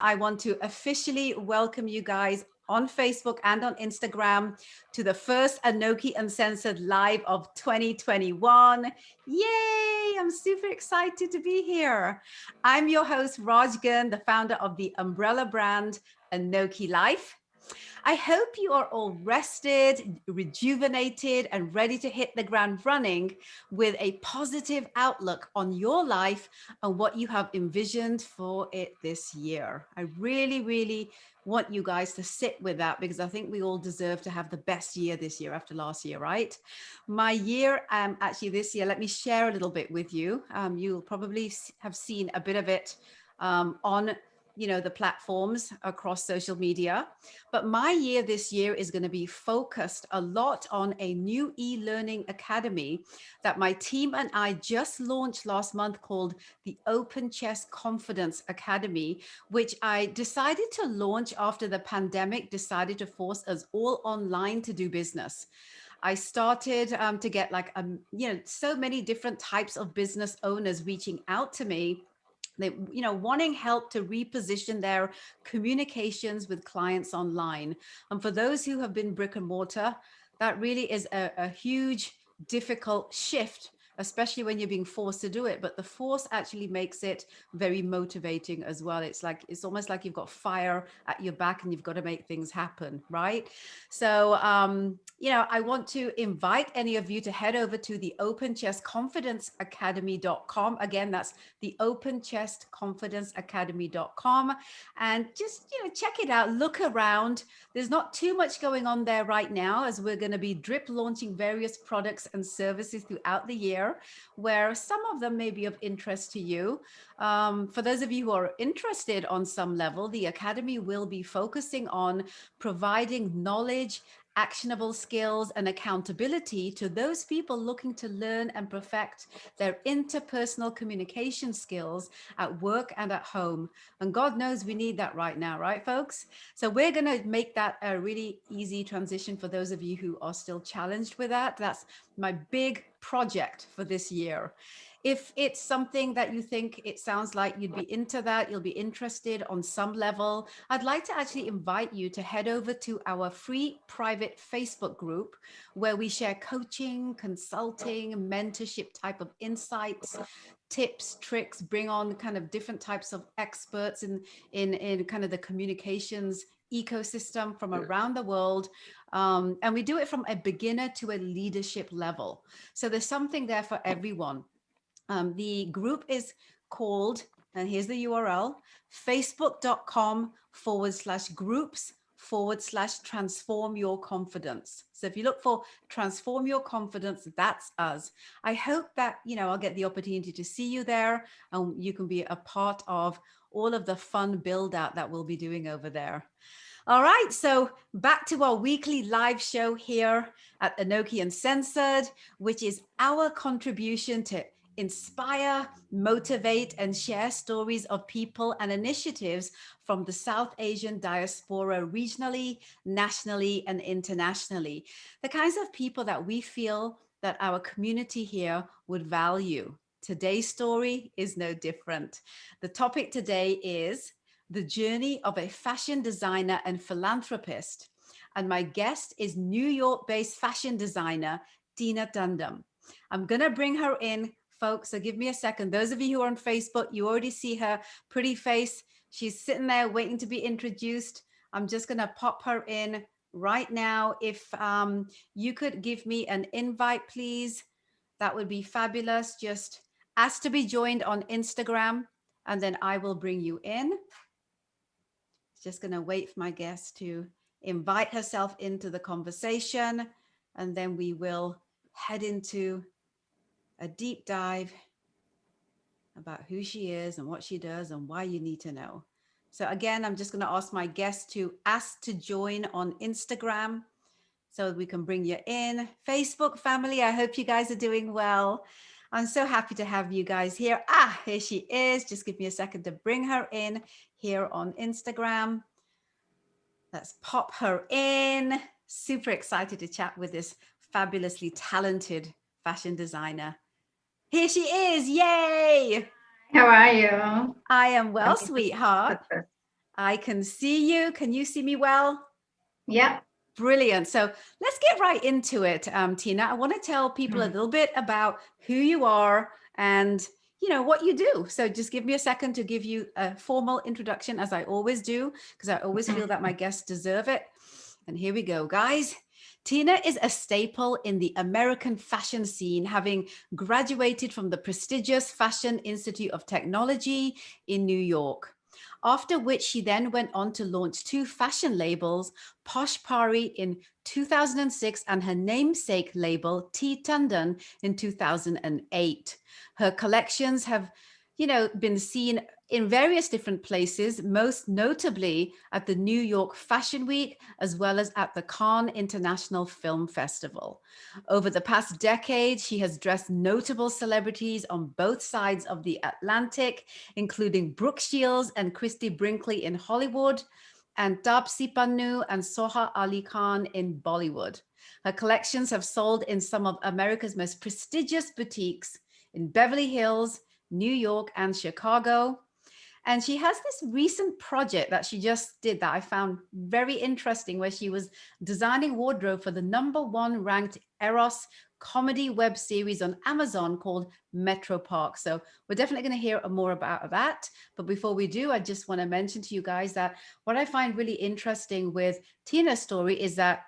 I want to officially welcome you guys on Facebook and on Instagram to the first ANOKHI Uncensored Live of 2021. Yay! I'm super excited to be here. I'm your host, Raj Girn, the founder of the umbrella brand ANOKHI Life. I hope you are all rested, rejuvenated, and ready to hit the ground running with a positive outlook on your life and what you have envisioned for it this year. I really want you guys to sit with that because I think we all deserve to have the best year this year after last year, right? My year, actually this year, let me share a little bit with you. You'll probably have seen a bit of it on the platforms across social media. But my year this year is going to be focused a lot on a new e-learning academy that my team and I just launched last month called the Open Chest Confidence Academy, which I decided to launch after the pandemic decided to force us all online to do business. I started to get so many different types of business owners reaching out to me. They, wanting help to reposition their communications with clients online. And for those who have been brick and mortar, that really is a huge, difficult shift, especially when you're being forced to do it. But the force actually makes it very motivating as well. It's almost like you've got fire at your back and you've got to make things happen, right? So, I want to invite any of you to head over to the openchestconfidenceacademy.com. Again, that's the openchestconfidenceacademy.com, and just check it out, look around. There's not too much going on there right now, as we're going to be drip launching various products and services throughout the year, where some of them may be of interest to you. For those of you who are interested on some level, the Academy will be focusing on providing knowledge, actionable skills, and accountability to those people looking to learn and perfect their interpersonal communication skills at work and at home. And God knows we need that right now, right, folks? So we're going to make that a really easy transition for those of you who are still challenged with that. That's my big project for this year. If it's something that you think it sounds like you'd be into that, you'll be interested on some level, I'd like to actually invite you to head over to our free private Facebook group where we share coaching, consulting, mentorship type of insights, tips, tricks, bring on kind of different types of experts in kind of the communications ecosystem from around the world. And we do it from a beginner to a leadership level. So there's something there for everyone. The group is called, and here's the URL, facebook.com/groups/transform your confidence. So if you look for transform your confidence, that's us. I hope that, I'll get the opportunity to see you there and you can be a part of all of the fun build out that we'll be doing over there. All right, so back to our weekly live show here at ANOKHI Uncensored, which is our contribution to inspire, motivate, and share stories of people and initiatives from the South Asian diaspora regionally, nationally, and internationally. The kinds of people that we feel that our community here would value. Today's story is no different. The topic today is the journey of a fashion designer and philanthropist. And my guest is New York-based fashion designer, Tina Tandon. I'm going to bring her in, folks, so give me a second. Those of you who are on Facebook, you already see her pretty face. She's sitting there waiting to be introduced. I'm just going to pop her in right now. If you could give me an invite, please, that would be fabulous. Just ask to be joined on Instagram, and then I will bring you in. Just going to wait for my guest to invite herself into the conversation, and then we will head into a deep dive about who she is and what she does and why you need to know. So again, I'm just going to ask my guest to ask to join on Instagram so we can bring you in. Facebook family, I hope you guys are doing well. I'm so happy to have you guys here. Here she is. Just give me a second to bring her in here on Instagram. Let's pop her in. Super excited to chat with this fabulously talented fashion designer. Here she is. Yay. How are you? I am well, sweetheart. I can see you. Can you see me well? Yep. Brilliant. So let's get right into it, Tina. I want to tell people a little bit about who you are and what you do. So just give me a second to give you a formal introduction, as I always do, because I always feel that my guests deserve it. And here we go, guys. Tina is a staple in the American fashion scene, having graduated from the prestigious Fashion Institute of Technology in New York. After which she then went on to launch two fashion labels, Posh Pari in 2006 and her namesake label, Tandon, in 2008. Her collections have, been seen in various different places, most notably at the New York Fashion Week, as well as at the Cannes International Film Festival. Over the past decade, she has dressed notable celebrities on both sides of the Atlantic, including Brooke and Christie Brinkley in Hollywood, and Taapsee Pannu and Soha Ali Khan in Bollywood. Her collections have sold in some of America's most prestigious boutiques in Beverly Hills, New York, and Chicago. And she has this recent project that she just did that I found very interesting, where she was designing wardrobe for the #1 ranked Eros comedy web series on Amazon called Metro Park. So we're definitely going to hear more about that. But before we do, I just want to mention to you guys that what I find really interesting with Tina's story is that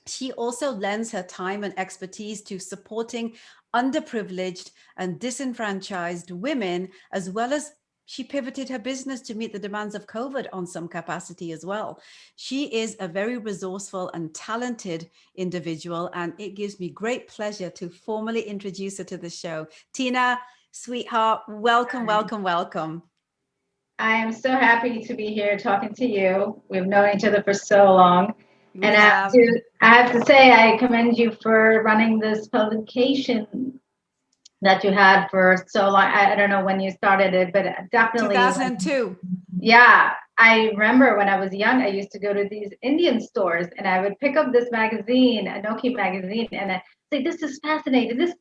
she also lends her time and expertise to supporting underprivileged and disenfranchised women, as well as she pivoted her business to meet the demands of COVID on some capacity as well. She is a very resourceful and talented individual, and it gives me great pleasure to formally introduce her to the show. Tina, sweetheart, welcome, welcome, welcome. I am so happy to be here talking to you. We've known each other for so long. We And have. I have to say, I commend you for running this publication that you had for so long. I don't know when you started it, but definitely. 2002. Yeah, I remember when I was young, I used to go to these Indian stores and I would pick up this magazine, ANOKHI magazine, and I say, "This is fascinating. This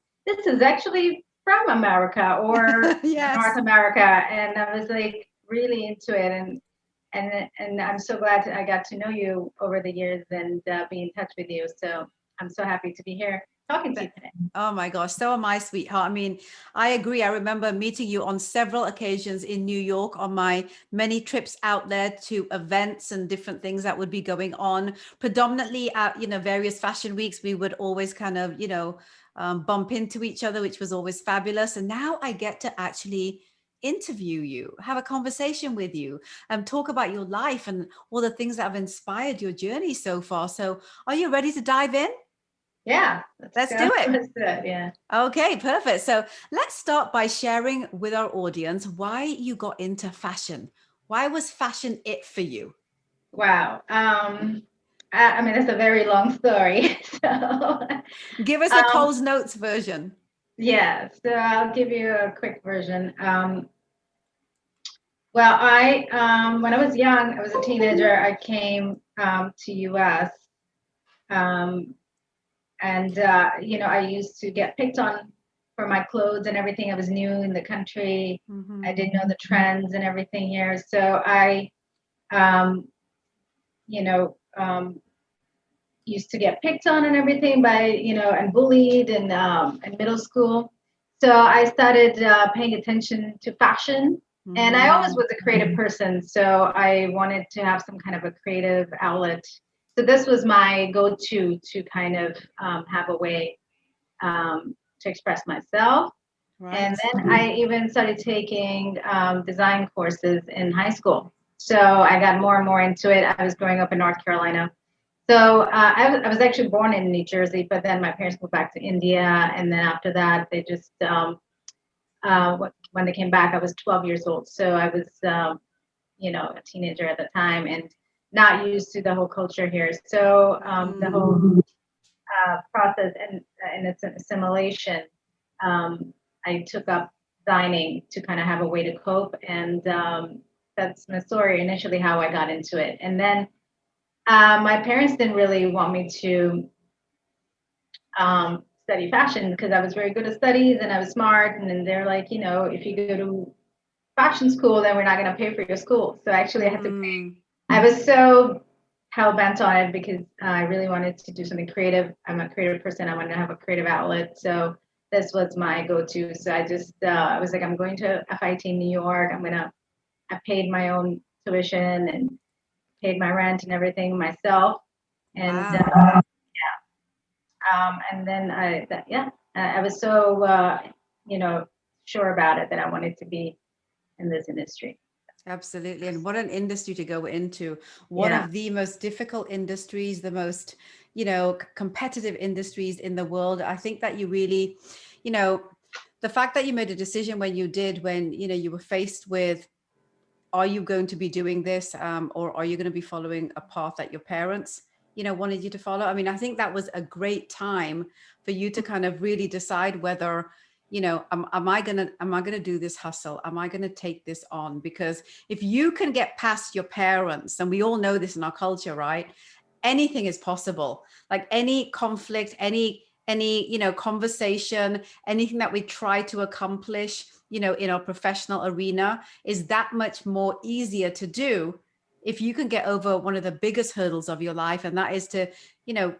is actually from America or Yes. North America." And I was like really into it, and I'm so glad I got to know you over the years and be in touch with you. So I'm so happy to be here talking to you today. Oh my gosh, so am I, sweetheart. I mean, I agree. I remember meeting you on several occasions in New York on my many trips out there to events and different things that would be going on. Predominantly at, various fashion weeks, we would always kind of, bump into each other, which was always fabulous. And now I get to actually interview you, have a conversation with you, and talk about your life and all the things that have inspired your journey so far. So are you ready to dive in? Yeah, Let's do it. Let's do it. Yeah. Okay, perfect. So let's start by sharing with our audience why you got into fashion. Why was fashion it for you? Wow. I mean, it's a very long story. So, Give us a Cole's Notes version. yeah, so I'll give you a quick version. Well, when I was young, I was a teenager. I came to US, um, and I used to get picked on for my clothes and everything. I was new in the country. Mm-hmm. I didn't know the trends and everything here, so I, um, you know, used to get picked on and everything by, and bullied in middle school. So I started paying attention to fashion. And I always was a creative person. So I wanted to have some kind of a creative outlet. So this was my go-to to kind of have a way to express myself. Right. And then I even started taking design courses in high school. So I got more and more into it. I was growing up in North Carolina. So I was actually born in New Jersey, but then my parents moved back to India. And then after that, they just, when they came back, I was 12 years old. So I was, a teenager at the time and not used to the whole culture here. So the whole process and its assimilation, I took up dining to kind of have a way to cope. And that's my story, initially how I got into it. And then my parents didn't really want me to study fashion because I was very good at studies and I was smart. And then they're like, if you go to fashion school, then we're not going to pay for your school. So actually I had to pay. Mm, I was so hell bent on it because I really wanted to do something creative. I'm a creative person. I wanted to have a creative outlet. So this was my go-to. So I was like, I'm going to FIT in New York. I paid my own tuition and paid my rent and everything myself. And wow. and then I was so sure about it that I wanted to be in this industry. Absolutely. And what an industry to go into. One Yeah, of the most difficult industries, the most, competitive industries in the world. I think that you really, you know, the fact that you made a decision when you did, when, you were faced with, are you going to be doing this, or are you going to be following a path that your parents, wanted you to follow? I mean, I think that was a great time for you to kind of really decide whether, am I gonna do this hustle? Am I gonna take this on? Because if you can get past your parents, and we all know this in our culture, right? Anything is possible. Like any conflict, any conversation, anything that we try to accomplish, in our professional arena, is that much more easier to do if you can get over one of the biggest hurdles of your life, and that is to, you know,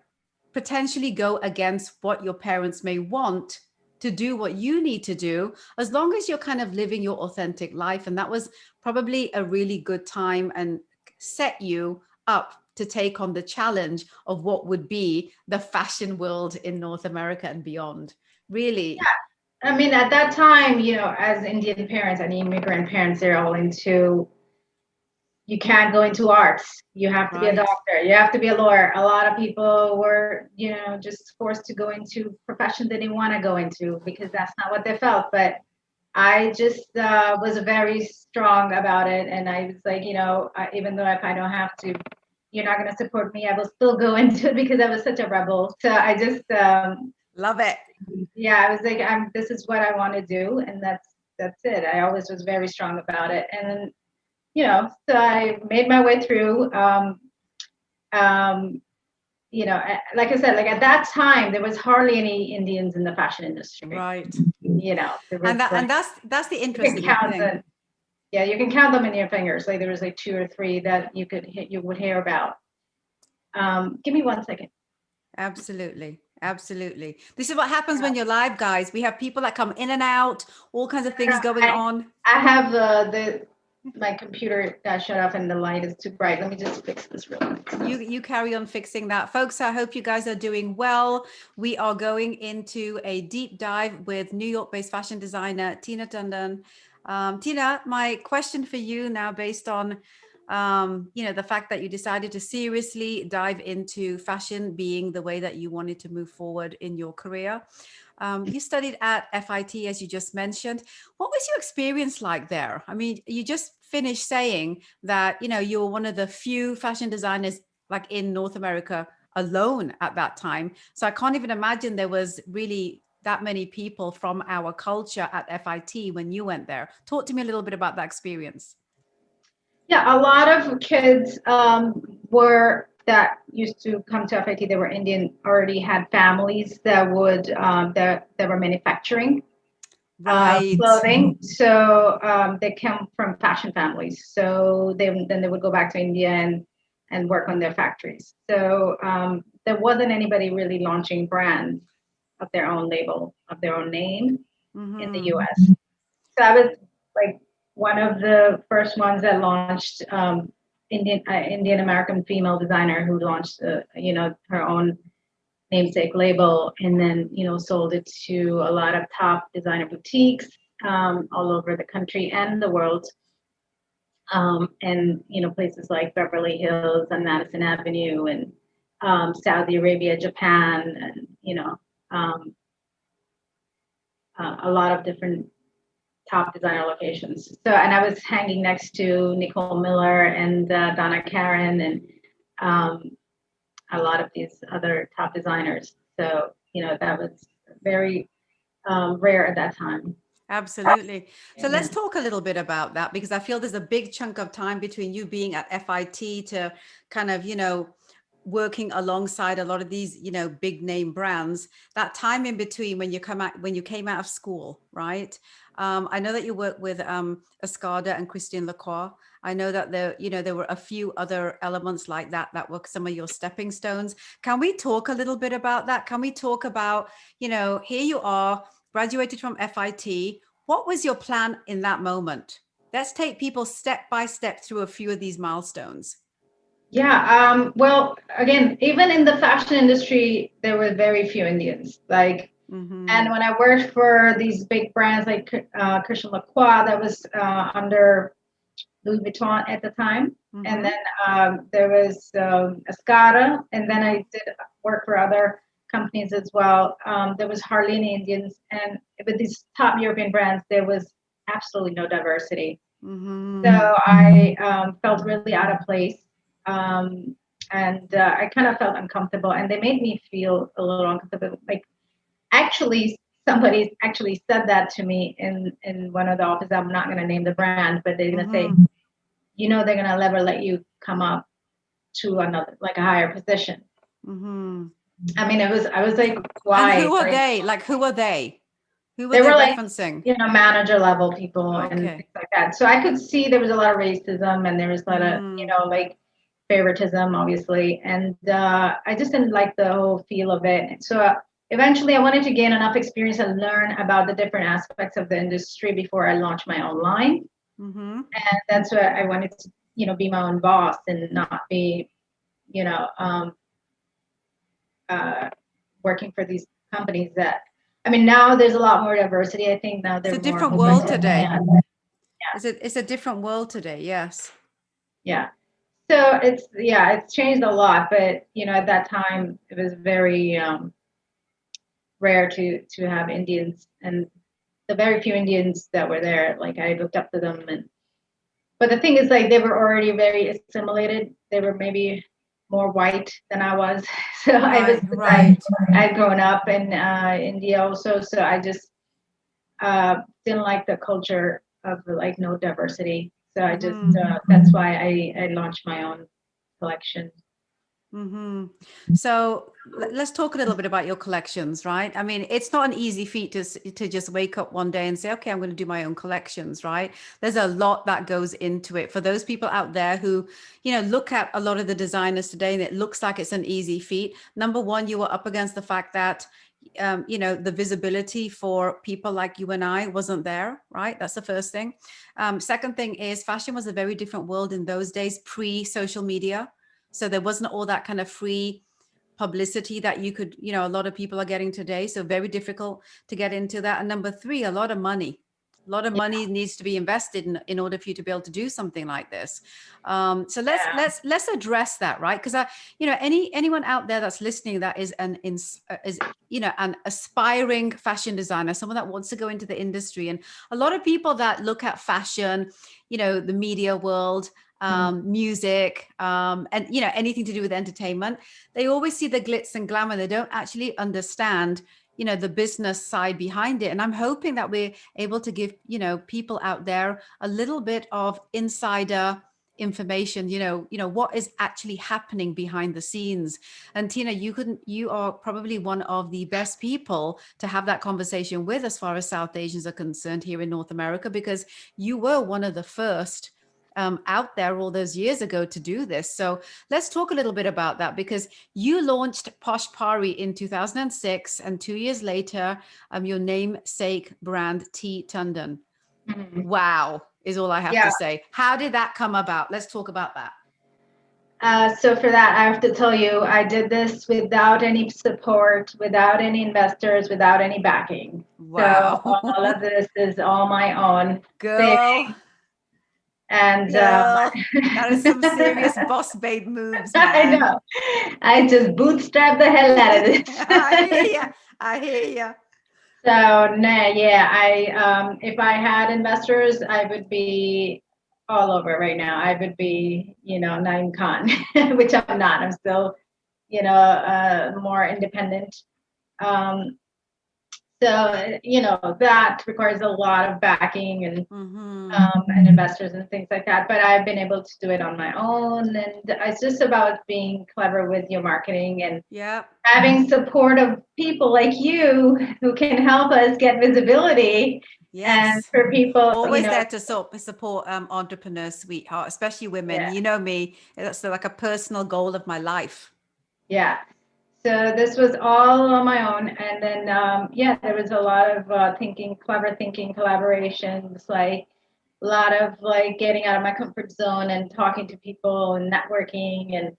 potentially go against what your parents may want, to do what you need to do, as long as you're kind of living your authentic life. And that was probably a really good time and set you up to take on the challenge of what would be the fashion world in North America and beyond. Really. I mean, at that time, as Indian parents and immigrant parents, they're all into, you can't go into arts. You have to be a Right. doctor. You have to be a lawyer. A lot of people were, just forced to go into professions they didn't want to go into because that's not what they felt. But I just was very strong about it. And I was like, even though if I don't have to, you're not going to support me, I will still go into it because I was such a rebel. So I just, Love it. yeah, I was like, this is what I want to do. And that's it. I always was very strong about it. And so I made my way through. Um, like I said, like at that time, there was hardly any Indians in the fashion industry. Right. There was And that like, and that's the you can interesting count thing. them. Yeah, you can count them in your fingers. Like there was like two or three that you would hear about. Give me 1 second. Absolutely. Absolutely. This is what happens when you're live, guys. We have people that come in and out, all kinds of things going I on. I have the my computer got shut off and the light is too bright. Let me just fix this real quick. You carry on fixing that. Folks, I hope you guys are doing well. We are going into a deep dive with New York-based fashion designer Tina Tandon. Tina, my question for you now, based on the fact that you decided to seriously dive into fashion being the way that you wanted to move forward in your career. You studied at FIT, as you just mentioned. What was your experience like there? I mean, you just finished saying that, you were one of the few fashion designers like in North America alone at that time. So I can't even imagine there was really that many people from our culture at FIT when you went there. Talk to me a little bit about that experience. Yeah, a lot of kids were that used to come to FIT. They were Indian, already had families that would that were manufacturing Right. clothing. So they come from fashion families. So then they would go back to India and work on their factories. So there wasn't anybody really launching brands of their own label, of their own name in the Mm-hmm. US. So I was like one of the first ones that launched Indian American female designer who launched her own namesake label, and then sold it to a lot of top designer boutiques all over the country and the world, and places like Beverly Hills and Madison Avenue and Saudi Arabia, Japan, and um, a lot of different top designer locations. So, and I was hanging next to Nicole Miller and Donna Karen and um, a lot of these other top designers. So, that was very rare at that time. Absolutely. So Yeah. let's talk a little bit about that, because I feel there's a big chunk of time between you being at FIT to kind of, working alongside a lot of these, big name brands, that time in between when you came out of school, right? I know that you work with Escada and Christie and Lacroix. I know that there were a few other elements like that were some of your stepping stones. Can we talk a little bit about that? Can we talk about, here you are, graduated from FIT. What was your plan in that moment? Let's take people step by step through a few of these milestones. Yeah. Well, again, even in the fashion industry, there were very few Indians. Like, and when I worked for these big brands like Christian Lacroix, that was under Louis Vuitton at the time. And then there was Escada, and then I did work for other companies as well. There was hardly any Indians, and with these top European brands, there was absolutely no diversity. So I felt really out of place, and I kind of felt uncomfortable, and they made me feel a little uncomfortable. Like, actually, somebody actually said that to me in one of the offices. I'm not going to name the brand, but they're going to say, they're going to never let you come up to another, like a higher position. I mean, I was like, why? And who are they? Like, who are they? Who were they they were referencing? Like, manager level people and things like that. So I could see there was a lot of racism and there was a lot of, like favoritism, obviously. And I just didn't like the whole feel of it. So eventually I wanted to gain enough experience and learn about the different aspects of the industry before I launched my own line. And that's why I wanted to, be my own boss and not be, working for these companies that, I mean, now there's a lot more diversity. I think now there's a different world today. It's a different world today. Yes. Yeah. So it's changed a lot, but at that time it was very rare to have Indians, and the very few Indians that were there, like I looked up to them, but the thing is, like, they were already very assimilated. They were maybe more white than I was. So I'd grown up in India also. So I just didn't like the culture of like no diversity. So I just, that's why I launched my own collection. So let's talk a little bit about your collections, right? I mean, it's not an easy feat to just wake up one day and say, okay, I'm going to do my own collections, right? There's a lot that goes into it. For those people out there who, look at a lot of the designers today and it looks like it's an easy feat. Number one, you were up against the fact that, the visibility for people like you and I wasn't there, right? That's the first thing. Second thing is fashion was a very different world in those days, pre-social media. So there wasn't all that kind of free publicity that you could, a lot of people are getting today. So very difficult to get into that. And number three, a lot of money. A lot of money needs to be invested in order for you to be able to do something like this. So let's address that, right? Because anyone out there that's listening that is an aspiring fashion designer, someone that wants to go into the industry, and a lot of people that look at fashion, the media world, music, and anything to do with entertainment, they always see the glitz and glamour. They don't actually understand the business side behind it. And I'm hoping that we're able to give people out there a little bit of insider information, what is actually happening behind the scenes. And Tina, you are probably one of the best people to have that conversation with as far as South Asians are concerned here in North America, because you were one of the first out there all those years ago to do this. So let's talk a little bit about that, because you launched Posh Pari in 2006, and 2 years later, your namesake brand Tandon. Wow, is all I have to say. How did that come about? Let's talk about that. So for that, I have to tell you, I did this without any support, without any investors, without any backing. Wow. So all of this is all my own. Girl. And that is some serious boss babe moves, man. I know. I just bootstrapped the hell out of it. I hear you. So if I had investors, I would be all over right now. I would be, Naeem Khan, which I'm not. I'm still, more independent. So, that requires a lot of backing and investors and things like that. But I've been able to do it on my own. And it's just about being clever with your marketing and having support of people like you who can help us get visibility And Yes. for people, Always there to support entrepreneurs, sweetheart, especially women. yeah, You know me. That's like a personal goal of my life. yeah. So this was all on my own, and then yeah, there was a lot of clever thinking, collaborations, like a lot of like getting out of my comfort zone and talking to people and networking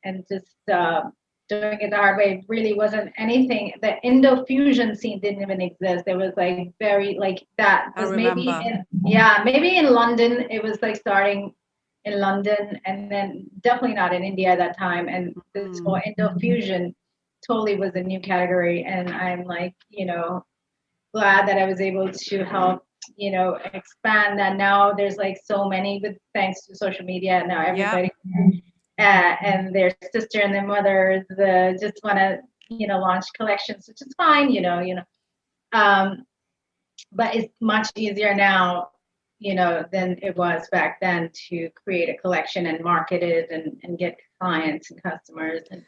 and just doing it the hard way. It really wasn't anything. The Indo fusion scene didn't even exist. It was like very like that I was maybe remember. maybe in London. It was like starting in London, and then definitely not in India at that time. And this whole Indo fusion totally was a new category. And I'm like, glad that I was able to help, expand that. Now there's like so many, with thanks to social media. Now Yeah. everybody and their sister and their mothers just want to, launch collections, which is fine, um, but it's much easier now, than it was back then to create a collection and market it and get clients and customers and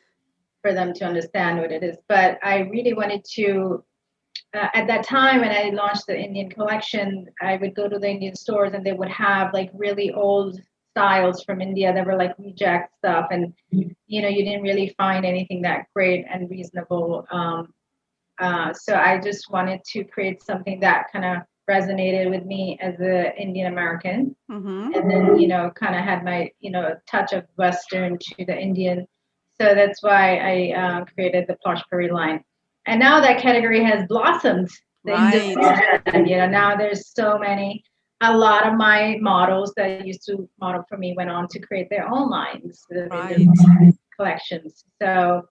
for them to understand what it is. But I really wanted to, at that time when I launched the Indian collection, I would go to the Indian stores and they would have like really old styles from India that were like reject stuff. And, you didn't really find anything that great and reasonable. So I just wanted to create something that kind of resonated with me as an Indian American. Mm-hmm. And then, kind of had my, touch of Western to the Indian. So that's why I created the Posh Pari line. And now that category has blossomed. The Right. Indo, now there's so many. A lot of my models that used to model for me went on to create their own lines, the Right. collections. So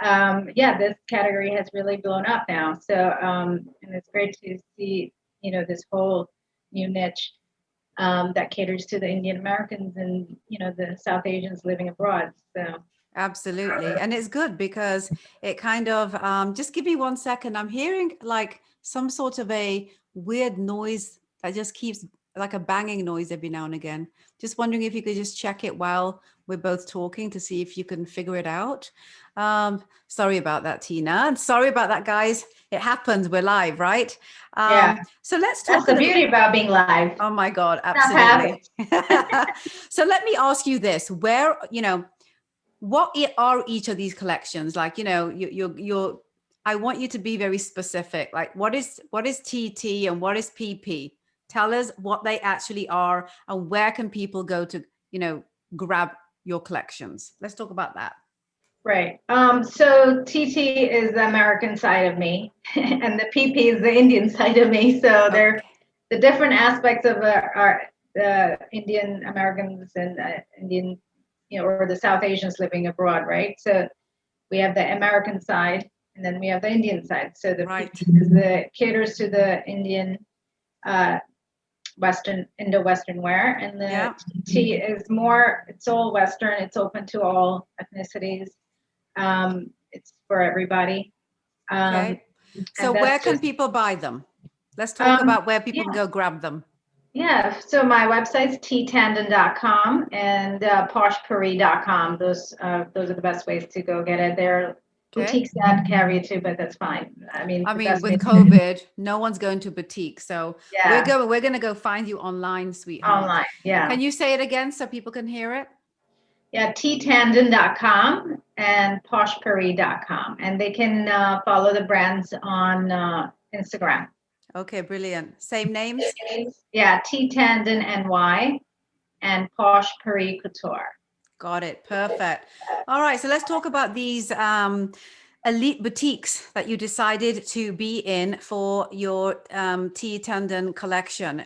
yeah, this category has really blown up now. So and it's great to see, this whole new niche that caters to the Indian Americans and the South Asians living abroad. So Absolutely. And it's good because it kind of, just give me 1 second. I'm hearing like some sort of a weird noise that just keeps like a banging noise every now and again. Just wondering if you could just check it while we're both talking to see if you can figure it out. Sorry about that, Tina. And sorry about that, guys. It happens. We're live, right? yeah, So let's that's talk the beauty about being live. Oh my God, Stuff happens. absolutely. So let me ask you this, where, what are each of these collections? Like, you're, I want you to be very specific. Like what is TT and what is PP? Tell us what they actually are and where can people go to, grab your collections. Let's talk about that. Right. So TT is the American side of me, and the PP is the Indian side of me. So they're Okay. the different aspects of our Indian Americans and Indian, or the South Asians living abroad, right? So we have the American side, and then we have the Indian side. So the Right. PP is the caters to the Indian, Western, Indo-Western wear, and the Yeah. TT is more. It's all Western. It's open to all ethnicities. It's for everybody. Okay. So And where that's can just, people buy them? Let's talk about where people can yeah, go grab them. yeah. So my website's tandon.com and poshpari.com. Those are the best ways to go get it. There are Okay. boutiques that carry it too, but that's fine. I mean, I the mean, best way with to get it, COVID, no one's going to boutique. So yeah, we're going to go find you online, sweetheart. online, yeah. Can you say it again so people can hear it? Yeah, tandon.com and poshpari.com. And they can follow the brands on Instagram. Okay, brilliant. Same names? Yeah, Tandon NY and Posh Pari Couture. Got it. Perfect. All right. So let's talk about these elite boutiques that you decided to be in for your tea tendon collection.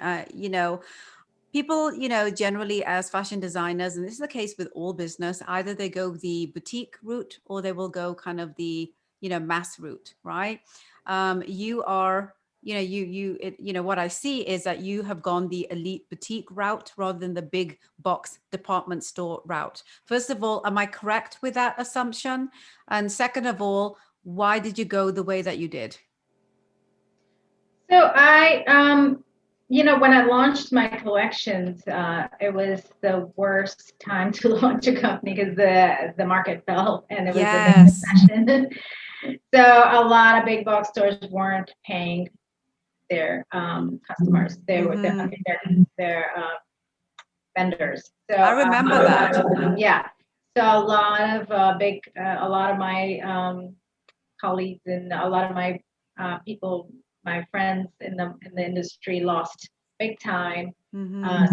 People, generally as fashion designers, and this is the case with all business, either they go the boutique route or they will go kind of the, mass route, right? You are, what I see is that you have gone the elite boutique route rather than the big box department store route. First of all, am I correct with that assumption? And second of all, why did you go the way that you did? So when I launched my collections, it was the worst time to launch a company because the market fell and it was a big Yes. recession. So a lot of big box stores weren't paying their customers. They were their vendors. So I remember that. Yeah. So a lot of a lot of my colleagues and a lot of my people, my friends in the industry, lost big time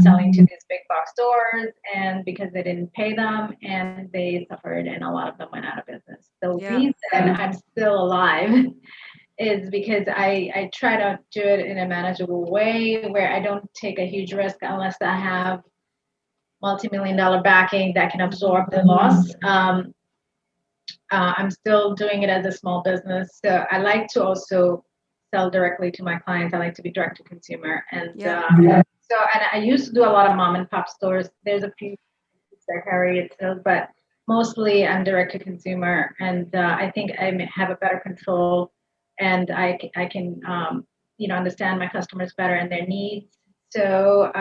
selling to these big box stores, and because they didn't pay them, and they suffered, and a lot of them went out of business. The reason I'm still alive is because I try to do it in a manageable way where I don't take a huge risk unless I have multi-million-dollar backing that can absorb the loss. I'm still doing it as a small business. So I like to also sell directly to my clients. I like to be direct to consumer. And and I used to do a lot of mom and pop stores. There's a few that carry it still, but mostly I'm direct to consumer. And I think I have a better control, and I can understand my customers better and their needs. So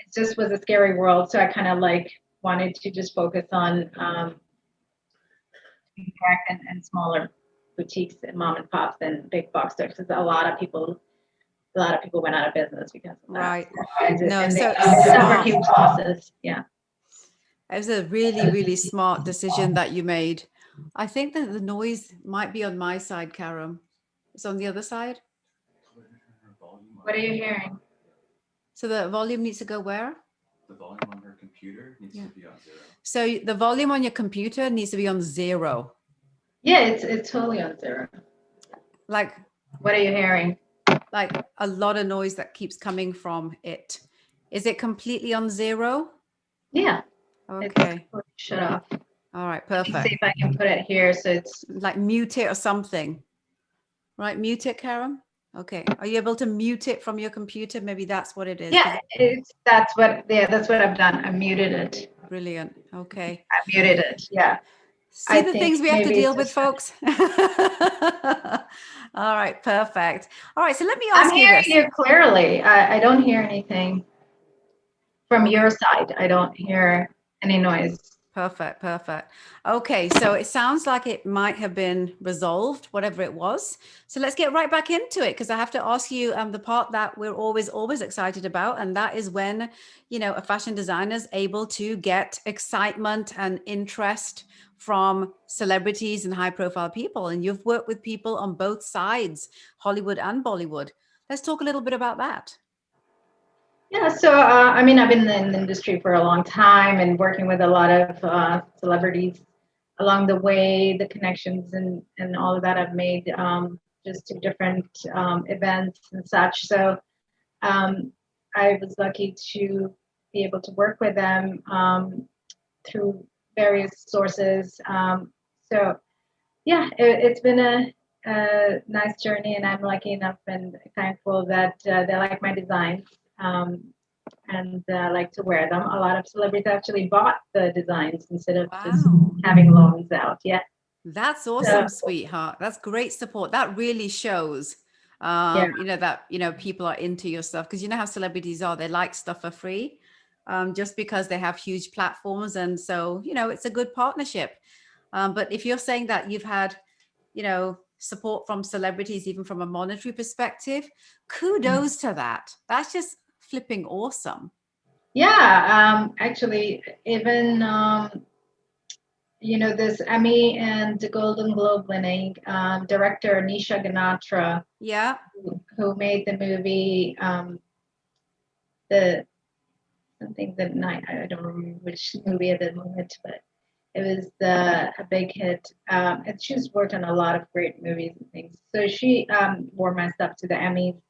it just was a scary world. So I kind of wanted to just focus on direct and smaller boutiques and mom and pops and big box stores, because a lot of people went out of business because of that. Right. And they suffered huge losses. Yeah. It was a really, really smart decision that you made. I think that the noise might be on my side, Karam. It's on the other side. What are you hearing? So the volume needs to go where? The volume on her computer needs to be on 0. So the volume on your computer needs to be on 0. Yeah, it's totally on 0. Like, what are you hearing? Like a lot of noise that keeps coming from it. Is it completely on 0? Yeah. Okay. Shut off. All right, perfect. Let me see if I can put it here so it's like mute it or something. Right, mute it, Karam. Okay. Are you able to mute it from your computer? Maybe that's what it is. Yeah, that's what I've done. I muted it. Brilliant. Okay. I muted it. Yeah. See the things we have to deal with, folks. All right, perfect. All right, so let me ask you this. I'm hearing you clearly. I don't hear anything from your side. I don't hear any noise. Perfect. Okay, so it sounds like it might have been resolved, whatever it was. So let's get right back into it, because I have to ask you the part that we're always excited about, and that is when, a fashion designer is able to get excitement and interest from celebrities and high-profile people. And you've worked with people on both sides, Hollywood and Bollywood. Let's talk a little bit about that. Yeah, so I've been in the industry for a long time and working with a lot of celebrities along the way, the connections and all of that I've made just to different events and such. So I was lucky to be able to work with them through various sources. So yeah, it's been a nice journey, and I'm lucky enough and thankful that they like my designs. And like to wear them. A lot of celebrities actually bought the designs instead of just having loans out. Yeah. That's awesome, sweetheart. That's great support. That really shows, that, people are into your stuff, because you know how celebrities are. They like stuff for free just because they have huge platforms. And so, it's a good partnership. But if you're saying that you've had, support from celebrities, even from a monetary perspective, kudos to that. That's just flipping awesome. Yeah, actually, even this Emmy and the Golden Globe winning director Nisha Ganatra, who made the movie I don't remember which movie at the moment, but it was a big hit. And she's worked on a lot of great movies and things. So she wore my stuff to the Emmys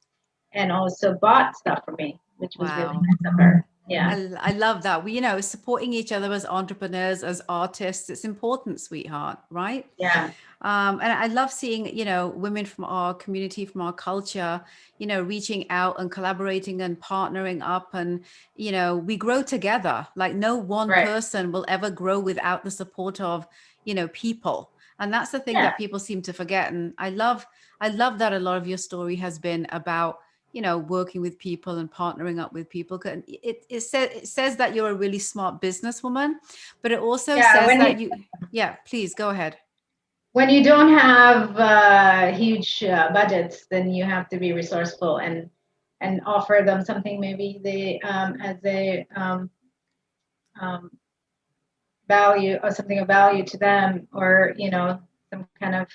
and also bought stuff for me, which was really nice of her. Yeah. I love that. We, supporting each other as entrepreneurs, as artists, it's important, sweetheart, right? Yeah. And I love seeing, women from our community, from our culture, reaching out and collaborating and partnering up, and, we grow together. Like no one person will ever grow without the support of, people. And that's the thing that people seem to forget. And I love that a lot of your story has been about, working with people and partnering up with people. It says that you're a really smart businesswoman, but it also says that please go ahead. when you don't have huge budgets, then you have to be resourceful and offer them something maybe they as a um, value or something of value to them, or some kind of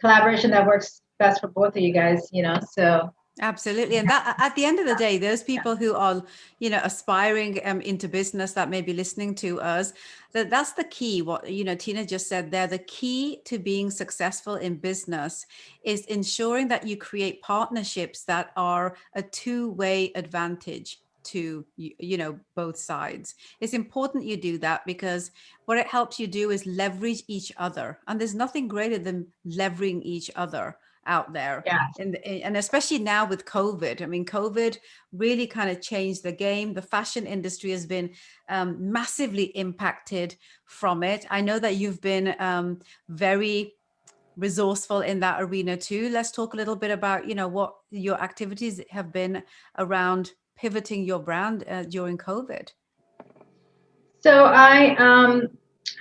collaboration that works best for both of you guys. So Absolutely. And that at the end of the day, those people who are, aspiring into business that may be listening to us, that's the key. What, Tina just said there, the key to being successful in business is ensuring that you create partnerships that are a two-way advantage to, both sides. It's important you do that, because what it helps you do is leverage each other. And there's nothing greater than leveraging each other out there. yeah. And especially now with COVID, I mean, COVID really kind of changed the game. The fashion industry has been massively impacted from it. I know that you've been very resourceful in that arena too. Let's talk a little bit about, what your activities have been around pivoting your brand during COVID. So I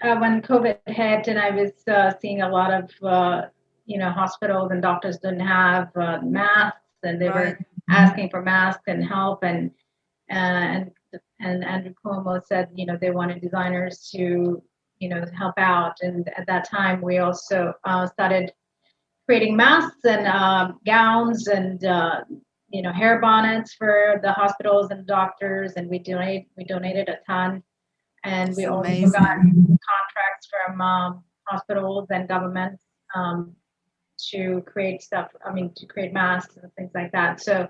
when COVID hit, and I was seeing a lot of hospitals and doctors didn't have masks, and they Right. were asking for masks and help, and Andrew Cuomo said they wanted designers to help out, and at that time we also started creating masks and gowns and hair bonnets for the hospitals and doctors, and we donated a ton. And It's we also got amazing. contracts from hospitals and governments to create stuff. I mean, to create masks and things like that. So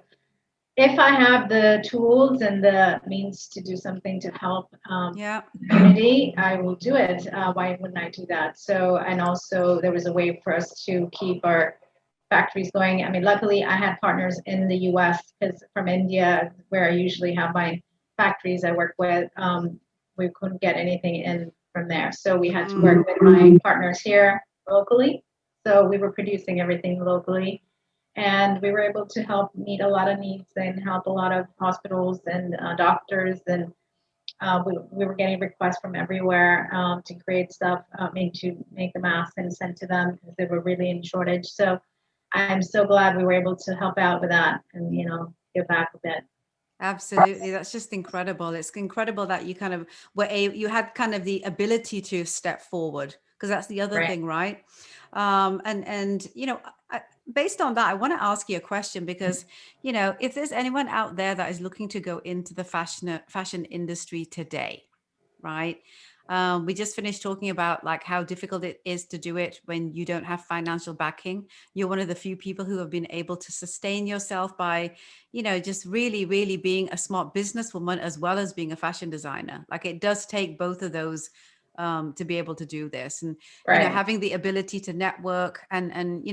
if I have the tools and the means to do something to help Yeah. the community, I will do it. Why wouldn't I do that? So, and also there was a way for us to keep our factories going. I mean, luckily I had partners in the US, because from India, where I usually have my factories I work with, we couldn't get anything in from there. So we had to work with my partners here locally. So we were producing everything locally, and we were able to help meet a lot of needs and help a lot of hospitals and doctors. And we were getting requests from everywhere to create stuff, I mean, to make the masks and send to them, because they were really in shortage. So I'm so glad we were able to help out with that and, give back a bit. Absolutely. That's just incredible. It's incredible that you kind of you had kind of the ability to step forward, because that's the other Right. thing, right? And based on that, I want to ask you a question, because, if there's anyone out there that is looking to go into the fashion industry today, right? We just finished talking about like how difficult it is to do it when you don't have financial backing. You're one of the few people who have been able to sustain yourself by, just really, really being a smart businesswoman as well as being a fashion designer. Like, it does take both of those to be able to do this, and Right. having the ability to network and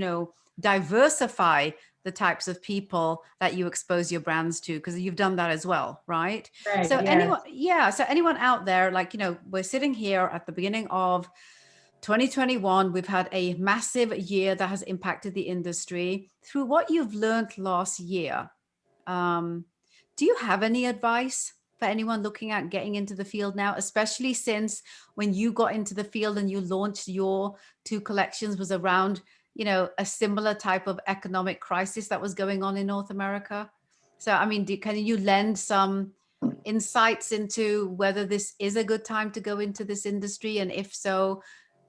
diversify the types of people that you expose your brands to, because you've done that as well, right? Right. So Yes. so anyone out there, like, we're sitting here at the beginning of 2021. We've had a massive year that has impacted the industry. Through what you've learned last year, do you have any advice for anyone looking at getting into the field now, especially since when you got into the field and you launched your two collections was around, a similar type of economic crisis that was going on in North America? So, I mean, can you lend some insights into whether this is a good time to go into this industry? And if so,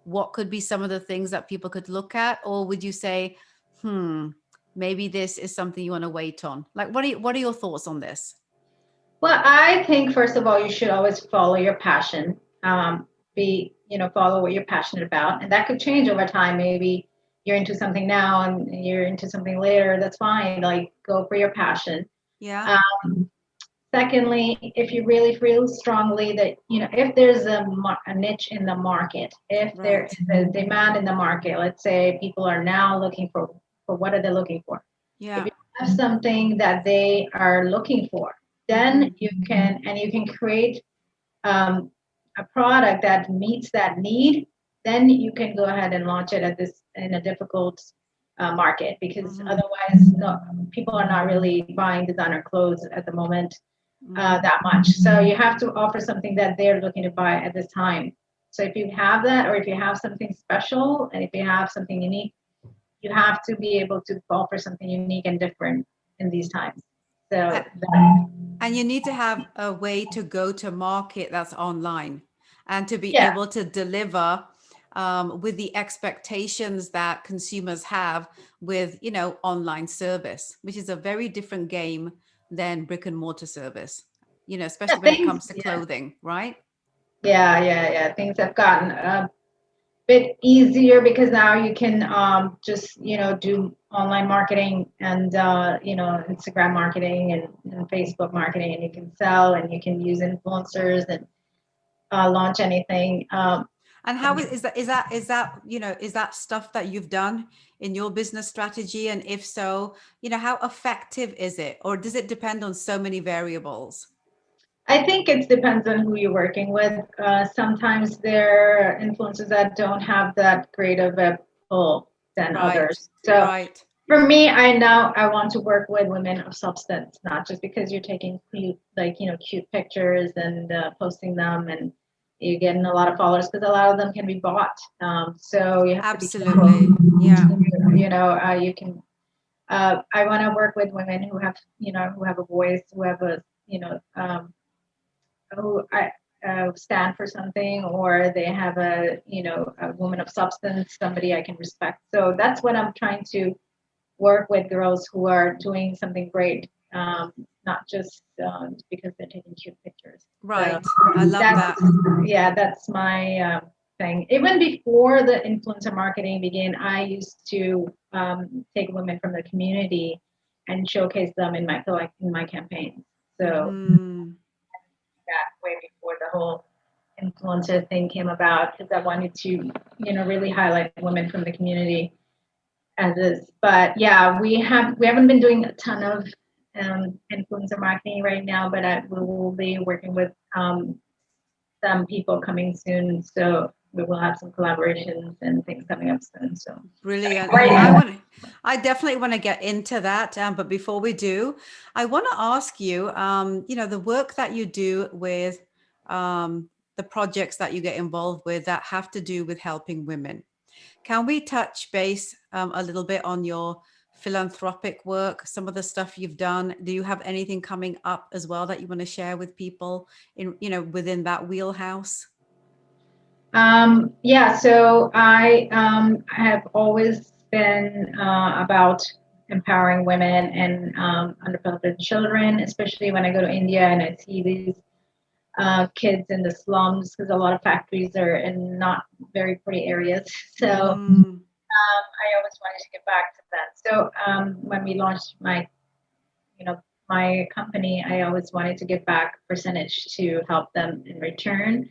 what could be some of the things that people could look at? Or would you say, maybe this is something you want to wait on? Like, what are your thoughts on this? Well, I think first of all, you should always follow your passion. Follow what you're passionate about, and that could change over time. Maybe you're into something now and you're into something later. That's fine. Like, go for your passion. Yeah. Secondly, if you really feel strongly that, if there's a niche in the market, if there is a demand in the market, let's say people are now looking for what are they looking for? Yeah. If you have something that they are looking for, then you can create a product that meets that need. Then you can go ahead and launch it in a difficult market, because otherwise people are not really buying designer clothes at the moment that much. So you have to offer something that they're looking to buy at this time. So if you have that, or if you have something special, and if you have something unique, you have to be able to offer something unique and different in these times. So and you need to have a way to go to market that's online, and to be yeah, able to deliver with the expectations that consumers have with, online service, which is a very different game than brick and mortar service, yeah, especially when it things, comes to yeah, clothing, right? yeah. Things have gotten bit easier because now you can just do online marketing and Instagram marketing and Facebook marketing, and you can sell and you can use influencers and launch anything. And how is that stuff that you've done in your business strategy? And if so, how effective is it? Or does it depend on so many variables? I think it depends on who you're working with. Sometimes there are influencers that don't have that great of a pull than Right, others. So right. for me, I want to work with women of substance, not just because you're taking cute pictures and posting them, and you're getting a lot of followers, because a lot of them can be bought. So you have to be careful. Absolutely. Yeah. You can. I want to work with women who have a voice, who have a who stand for something, or they have a woman of substance, somebody I can respect. So that's what I'm trying to work with, girls who are doing something great, not just because they're taking cute pictures. So Right. I love that. that's my thing. Even before the influencer marketing began, I used to take women from the community and showcase them in my campaigns. So Mm. that way before the whole influencer thing came about, because I wanted to, really highlight women from the community as is. But yeah, we haven't been doing a ton of influencer marketing right now, but we will be working with some people coming soon. So we will have some collaborations and things coming up soon. So Brilliant. right And now, I definitely want to get into that. But before we do, I want to ask you, the work that you do with the projects that you get involved with that have to do with helping women. Can we touch base a little bit on your philanthropic work, some of the stuff you've done? Do you have anything coming up as well that you want to share with people within that wheelhouse? yeah, so I have always been about empowering women and underprivileged children, especially when I go to India and I see these kids in the slums, because a lot of factories are in not very pretty areas. So Mm, I always wanted to get back to that. So when we launched my company, I always wanted to give back percentage to help them in return.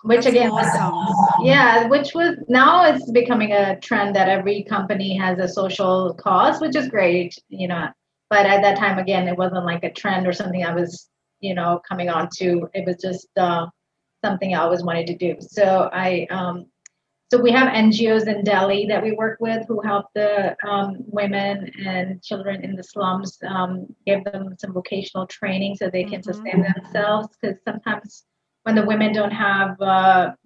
Which that's again, awesome. yeah, which was now it's becoming a trend that every company has a social cause, which is great. But at that time, again, it wasn't like a trend or something I was, coming on to. It was just something I always wanted to do. So we have NGOs in Delhi that we work with who help the women and children in the slums, give them some vocational training so they can Hmm. sustain themselves. Because sometimes when the women don't have, a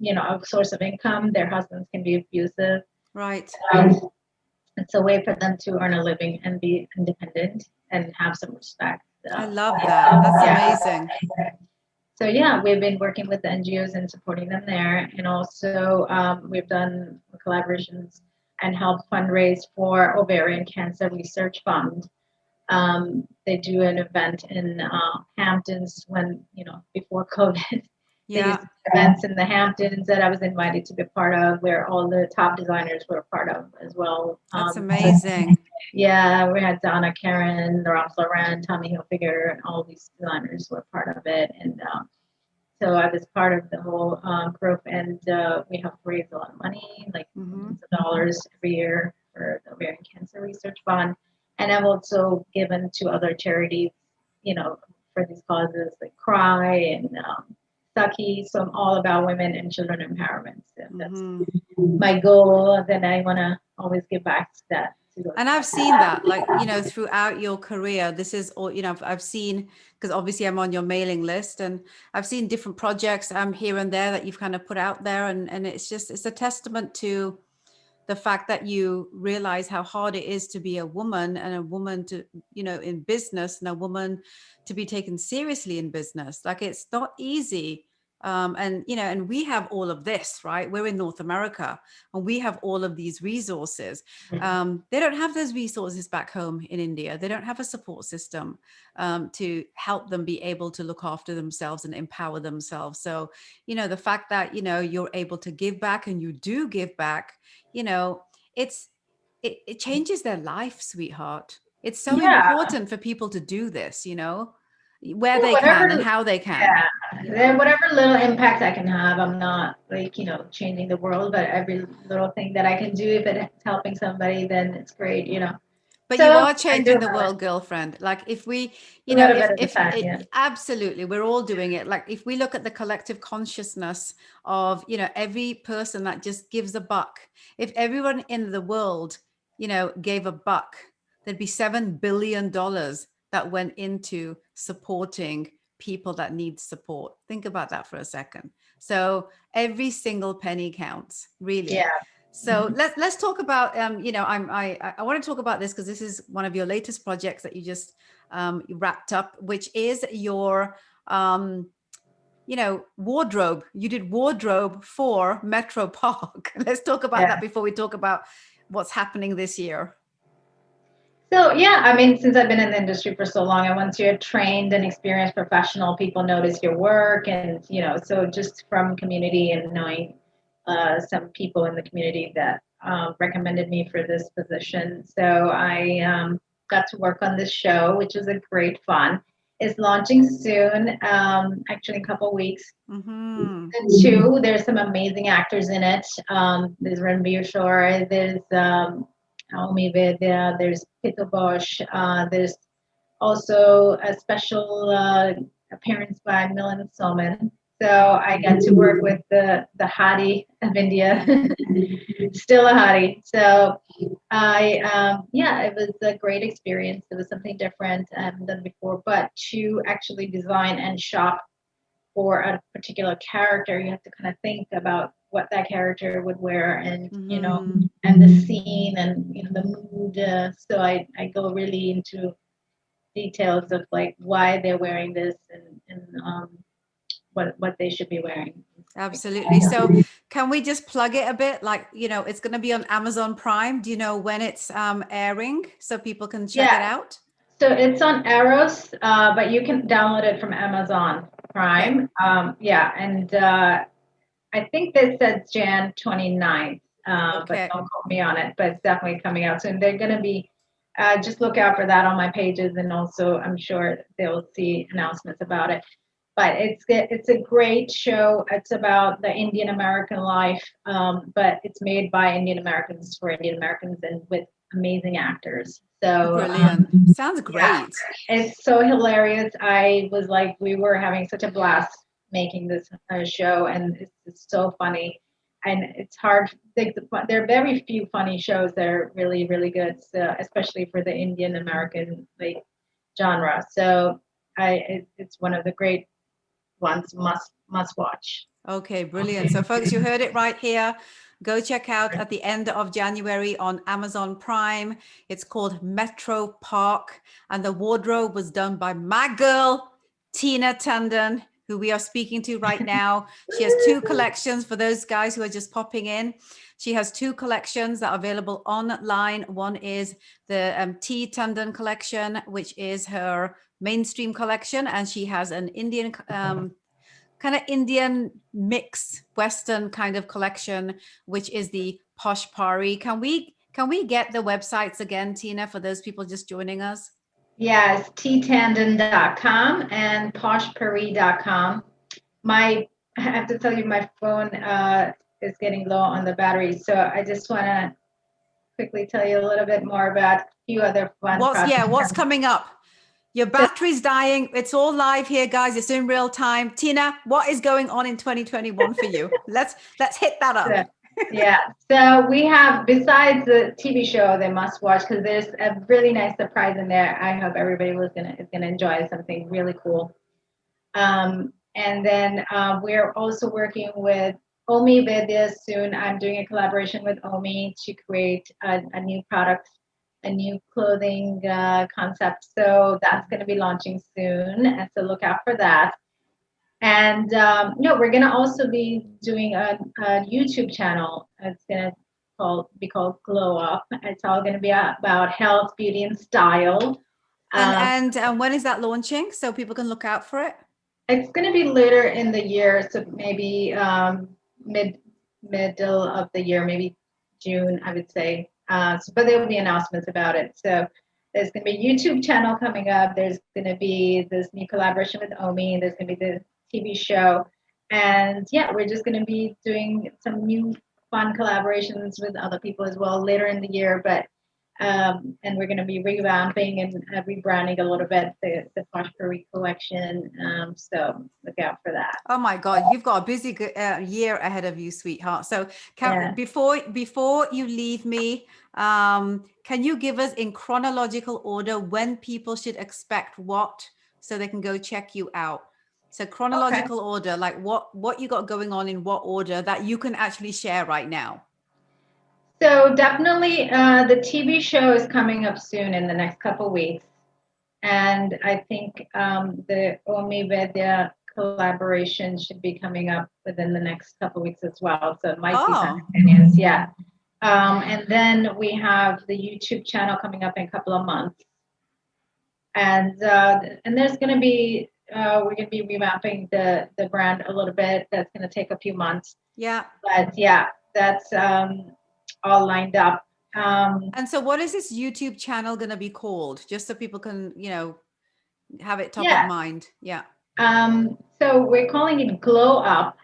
source of income, their husbands can be abusive. Right. Um, it's a way for them to earn a living and be independent and have some respect. I love that. That's Yeah. amazing. So yeah, we've been working with the NGOs and supporting them there, and also we've done collaborations and helped fundraise for Ovarian Cancer Research Fund. They do an event in Hamptons before COVID. They used Yeah, to do events in the Hamptons that I was invited to be part of, where all the top designers were a part of as well. that's amazing. Yeah, we had Donna Karen, Ralph Lauren, Tommy Hilfiger, and all these designers were part of it. And so I was part of the whole group, and we helped raise a lot of money, like Hmm. millions of dollars every year for the Ovarian Cancer Research Fund. And I've also given to other charities, for these causes like Cry and Saki. So I'm all about women and children empowerment. So that's Hmm. my goal. Then I want to always give back to that And I've seen that, like, throughout your career, this is all, I've seen, because obviously I'm on your mailing list, and I've seen different projects here and there that you've kind of put out there. And it's a testament to the fact that you realize how hard it is to be a woman, and a woman to, in business, and a woman to be taken seriously in business. Like, it's not easy. And we have all of this, right? We're in North America, and we have all of these resources. They don't have those resources back home in India. They don't have a support system to help them be able to look after themselves and empower themselves. So, the fact that, you're able to give back, and you do give back, it changes their life, sweetheart. It's so important for people to do this, where they can and how they can. Then whatever little impact I can have, I'm not like, changing the world, but every little thing that I can do, if it's helping somebody, then it's great, But so you are changing the world, girlfriend. Like, if we, absolutely, we're all doing it. Like, if we look at the collective consciousness of, every person that just gives a buck, if everyone in the world, gave a buck, there'd be $7 billion that went into supporting people that need support. Think about that for a second. So every single penny counts, really. Yeah. So let's talk about, I want to talk about this because this is one of your latest projects that you just wrapped up, which is your, wardrobe. You did wardrobe for Metro Park. Let's talk about that before we talk about what's happening this year. So, since I've been in the industry for so long, and once you're a trained and experienced professional, people notice your work. And, so just from community and knowing some people in the community that recommended me for this position. So I got to work on this show, which is a great fun. It's launching soon, actually in a couple of weeks. And two, there's some amazing actors in it. There's Ranveer Shore, there's Naomi Vedya, there's Pito Bosch, there's also a special appearance by Milan Soman. So I got to work with the hottie of India, still a hottie. So it was a great experience. It was something different I haven't done before, but to actually design and shop for a particular character, you have to kind of think about what that character would wear, and and the scene, and the mood. So I go really into details of like why they're wearing this, and what they should be wearing. Absolutely. So can we just plug it a bit? Like, it's going to be on Amazon Prime. Do you know when it's airing so people can check it out? So it's on Eros, but you can download it from Amazon Prime. Okay. I think they said Jan 29th, but don't quote me on it, but it's definitely coming out soon. They're going to be, just look out for that on my pages, and also I'm sure they'll see announcements about it. But it's a great show. It's about the Indian American life, but it's made by Indian Americans for Indian Americans, and with amazing actors. So brilliant. Sounds great. Yeah, it's so hilarious. We were having such a blast making this show, and it's so funny. And it's hard. There are very few funny shows that are really, really good, so, especially for the Indian American genre. So it's one of the great ones, must watch. Okay, brilliant. So folks, you heard it right here. Go check out at the end of January on Amazon Prime. It's called Metro Park, and the wardrobe was done by my girl, Tina Tandon, who we are speaking to right now. She has 2 collections for those guys who are just popping in. She has 2 collections that are available online. One is the T Tandon collection, which is her mainstream collection, and she has an Indian kind of Indian mix Western kind of collection, which is the Posh Pari. Can we get the websites again, Tina, for those people just joining us? Yes, ttandon.com and poshpari.com. I have to tell you, my phone is getting low on the battery, so I just want to quickly tell you a little bit more about a few other fun projects. What's coming up? Your battery's dying. It's all live here, guys. It's in real time. Tina, what is going on in 2021 for you? Let's hit that up. Yeah. So we have, besides the TV show, they must watch because there's a really nice surprise in there. I hope everybody is gonna enjoy something really cool. And then we're also working with Omi Vidya soon. I'm doing a collaboration with Omi to create a new product, a new clothing concept. So that's going to be launching soon. And so look out for that. And we're going to also be doing a YouTube channel. It's going to be called Glow Up. It's all going to be about health, beauty, and style. And when is that launching so people can look out for it? It's going to be later in the year, so maybe middle of the year, maybe June, I would say. But there will be announcements about it. So there's going to be a YouTube channel coming up. There's going to be this new collaboration with Omi. There's going to be the TV show, and yeah, we're just going to be doing some new fun collaborations with other people as well later in the year. But and we're going to be revamping and rebranding a little bit the Posh Pari collection. So look out for that. Oh my God, you've got a busy year ahead of you, sweetheart. So Yeah. before you leave me, can you give us in chronological order when people should expect what so they can go check you out? So chronological order, like what you got going on in what order that you can actually share right now. So definitely the TV show is coming up soon in the next couple of weeks. And I think the Omi Vedya collaboration should be coming up within the next couple of weeks as well. So it might be simultaneous, yeah. And then we have the YouTube channel coming up in a couple of months. And there's going to be, we're going to be revamping the brand a little bit. That's going to take a few months. Yeah. But yeah, that's all lined up. And so what is this YouTube channel going to be called? Just so people can, have it top of mind. Yeah. So we're calling it Glow Up.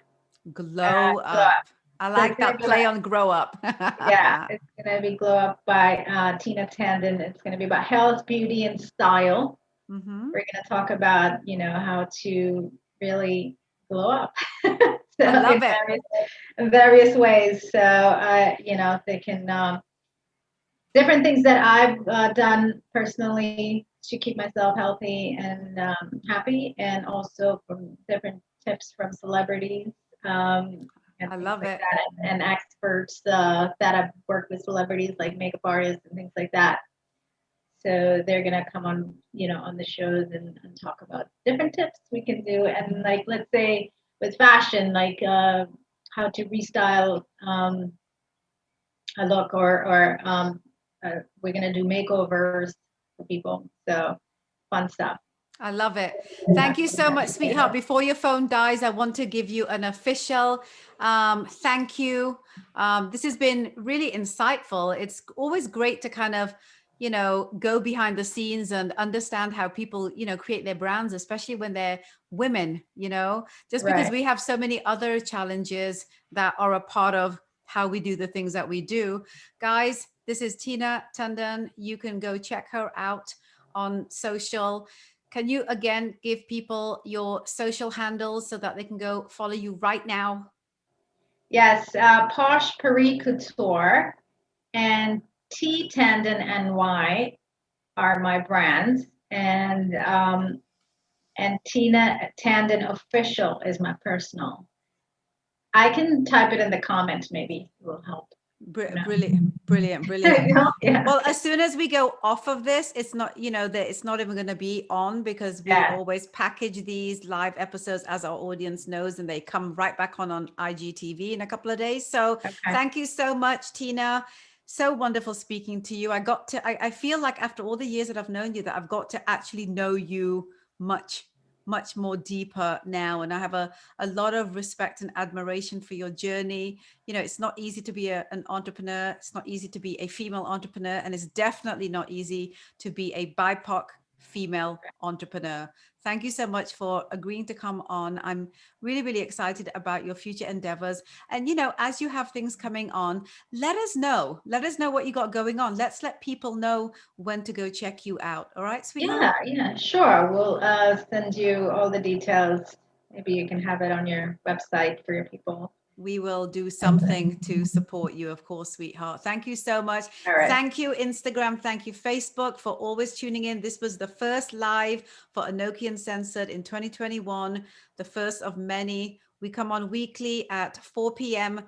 Glow Up. I like that play on grow up. Yeah, it's going to be Glow Up by Tina Tandon. It's going to be about health, beauty, and style. Mm-hmm. We're going to talk about, how to really glow up. I love it. In various ways. So, they can, different things that I've done personally to keep myself healthy and happy, and also from different tips from celebrities. And I love it. and experts that have worked with celebrities like makeup artists and things like that. So they're gonna come on, on the shows and talk about different tips we can do. And like, let's say with fashion, like how to restyle a look, or we're gonna do makeovers for people. So fun stuff. I love it. Thank you so much, sweetheart. Before your phone dies, I want to give you an official thank you. This has been really insightful. It's always great to kind of, go behind the scenes and understand how people, create their brands, especially when they're women, just because we have so many other challenges that are a part of how we do the things that we do. Guys, this is Tina Tandon. You can go check her out on social. Can you again give people your social handles so that they can go follow you right now? Yes, Posh Pari Couture and T Tandon NY are my brands, and Tina Tandon Official is my personal. I can type it in the comments, maybe it will help. Brilliant. Yeah. Well, as soon as we go off of this, it's not, that it's not even going to be on, because we always package these live episodes, as our audience knows, and they come right back on IGTV in a couple of days. So thank you so much, Tina. So wonderful speaking to you. I feel like after all the years that I've known you, that I've got to actually know you much more deeper now. And I have a lot of respect and admiration for your journey. It's not easy to be an entrepreneur. It's not easy to be a female entrepreneur. And it's definitely not easy to be a BIPOC female entrepreneur. Thank you so much for agreeing to come on. I'm really, really excited about your future endeavors. And, as you have things coming on, let us know what you got going on. Let's let people know when to go check you out. All right, sweetheart? Yeah, sure. We'll send you all the details. Maybe you can have it on your website for your people. we will do something to support you, of course, sweetheart. Thank you so much. All right. Thank you, Instagram. Thank you, Facebook, for always tuning in. This was the first live for ANOKHI Uncensored in 2021, the first of many. We come on weekly at 4 p.m.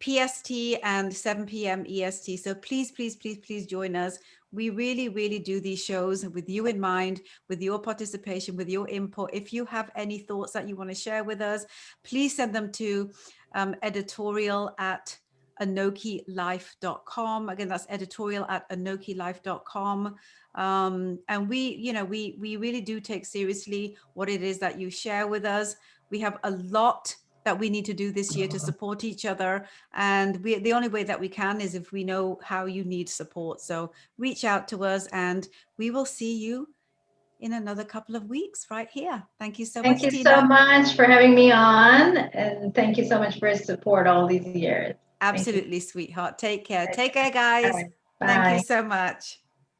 PST and 7 p.m. EST. So please, please, please, please join us. We really, really do these shows with you in mind, with your participation, with your input. If you have any thoughts that you want to share with us, please send them to editorial@anokhilife.com. Again, that's editorial@anokhilife.com. And we really do take seriously what it is that you share with us. We have a lot that we need to do this year to support each other. And the only way that we can is if we know how you need support. So reach out to us and we will see you in another couple of weeks right here. Thank you so much, Thank you Tina. so much for having me on. And thank you so much for your support all these years. Absolutely, sweetheart. Take care. Take care, guys. All right. Bye. Thank you so much.